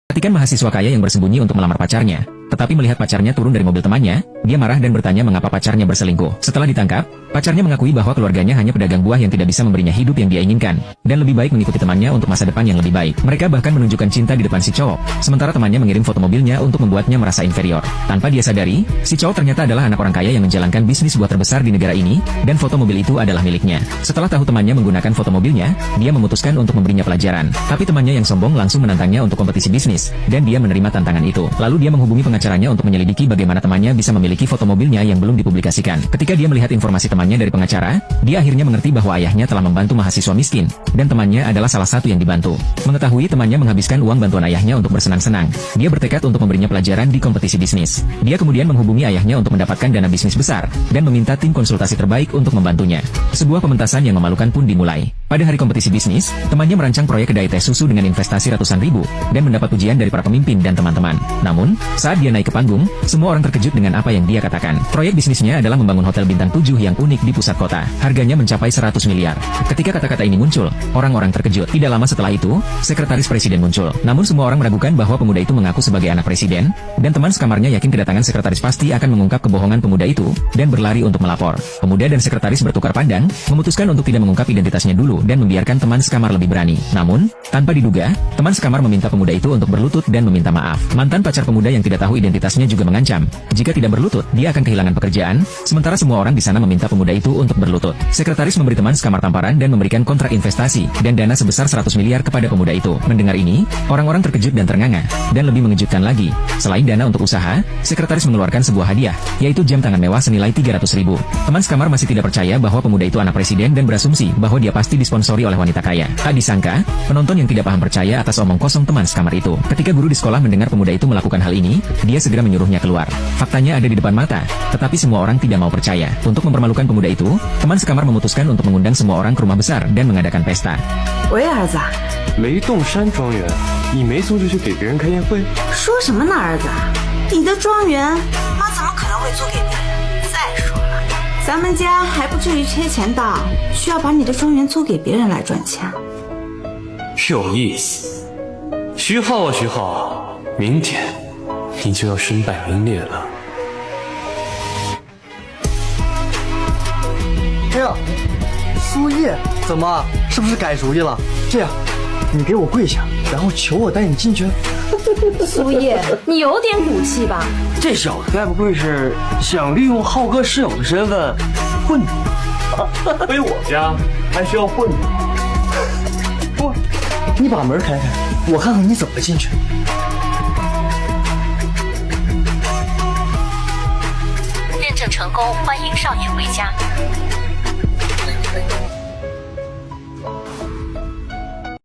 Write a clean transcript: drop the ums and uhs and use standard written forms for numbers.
Perhatikan mahasiswa kaya yang bersembunyi untuk melamar pacarnya. Tetapi melihat pacarnya turun dari mobil temannya, dia marah dan bertanya mengapa pacarnya berselingkuh. Setelah ditangkap, pacarnya mengakui bahwa keluarganya hanya pedagang buah yang tidak bisa memberinya hidup yang dia inginkan, dan lebih baik mengikuti temannya untuk masa depan yang lebih baik. Mereka bahkan menunjukkan cinta di depan si cowok, sementara temannya mengirim foto mobilnya untuk membuatnya merasa inferior. Tanpa dia sadari, si cowok ternyata adalah anak orang kaya yang menjalankan bisnis buah terbesar di negara ini, dan foto mobil itu adalah miliknya. Setelah tahu temannya menggunakan foto mobilnya, dia memutuskan untuk memberinya pelajaran. Tapi temannya yang sombong langsung menantangnya untuk kompetisi bisnis, dan dia menerima tantangan itu. Lalu dia menghubungi pengacaranya untuk menyelidiki bagaimana temannya bisa memiliki foto mobilnya yang belum dipublikasikan. Ketika dia melihat informasi temannya dari pengacara, dia akhirnya mengerti bahwa ayahnya telah membantu mahasiswa miskin, dan temannya adalah salah satu yang dibantu. Mengetahui temannya menghabiskan uang bantuan ayahnya untuk bersenang-senang, dia bertekad untuk memberinya pelajaran di kompetisi bisnis. Dia kemudian menghubungi ayahnya untuk mendapatkan dana bisnis besar, dan meminta tim konsultasi terbaik untuk membantunya. Sebuah pementasan yang memalukan pun dimulai. Pada hari kompetisi bisnis, temannya merancang proyek kedai teh susu dengan investasi ratusan ribu, dan mendapat pujian dari para pemimpin dan teman-teman. Namun, saat dia naik ke panggung, semua orang terkejut dengan apa yang dia katakan. Proyek bisnisnya adalah membangun hotel bintang 7 yang unik di pusat kota. Harganya mencapai 100 miliar. Ketika kata-kata ini muncul, orang-orang terkejut. Tidak lama setelah itu, sekretaris presiden muncul. Namun semua orang meragukan bahwa pemuda itu mengaku sebagai anak presiden, dan teman sekamarnya yakin kedatangan sekretaris pasti akan mengungkap kebohongan pemuda itu, dan berlari untuk melapor. Pemuda dan sekretaris bertukar pandang, memutuskan untuk tidak mengungkap identitasnya dulu dan membiarkan teman sekamar lebih berani. Namun, tanpa diduga, teman sekamar meminta pemuda itu untuk berlutut dan meminta maaf. Mantan pacar pemuda yang tidak tahu identitasnya juga mengancam, jika tidak berlutut, dia akan kehilangan pekerjaan, sementara semua orang di sana meminta pemuda itu untuk berlutut. Sekretaris memberi teman sekamar tamparan dan memberikan kontrak investasi, dan dana sebesar 100 miliar kepada pemuda itu. Mendengar ini, orang-orang terkejut dan ternganga. Dan lebih mengejutkan lagi, selain dana untuk usaha, sekretaris mengeluarkan sebuah hadiah, yaitu jam tangan mewah senilai 300 ribu. Teman sekamar masih tidak percaya bahwa pemuda itu anak presiden dan berasumsi bahwa dia pasti disponsori oleh wanita kaya. Tak disangka, penonton yang tidak paham percaya atas omong kosong teman sekamar itu. Ketika guru di sekolah mendengar pemuda itu melakukan hal ini, dia segera menyuruhnya keluar. Faktanya ada di depan mata, tetapi semua orang tidak mau percaya. Untuk mempermalukan pemuda itu, teman sekamar memutuskan untuk mengundang semua orang ke rumah besar dan mengadakan pesta. 喂，儿子，雷洞山庄园，你没送出去给别人开宴会？说什么呢，儿子？你的庄园，妈怎么可能会租给别人？再说了，咱们家还不至于缺钱到需要把你的庄园租给别人来赚钱。有意思，徐浩啊徐浩，明天你就要身败名裂了。哎呀，苏叶，怎么？是不是改主意了？这样，你给我跪下，然后求我带你进去。苏叶，你有点骨气吧？这小子该不会是想利用浩哥室友的身份混你？回我家还需要混吗？不，你把门开开，我看看你怎么进去。认证成功，欢迎少爷回家。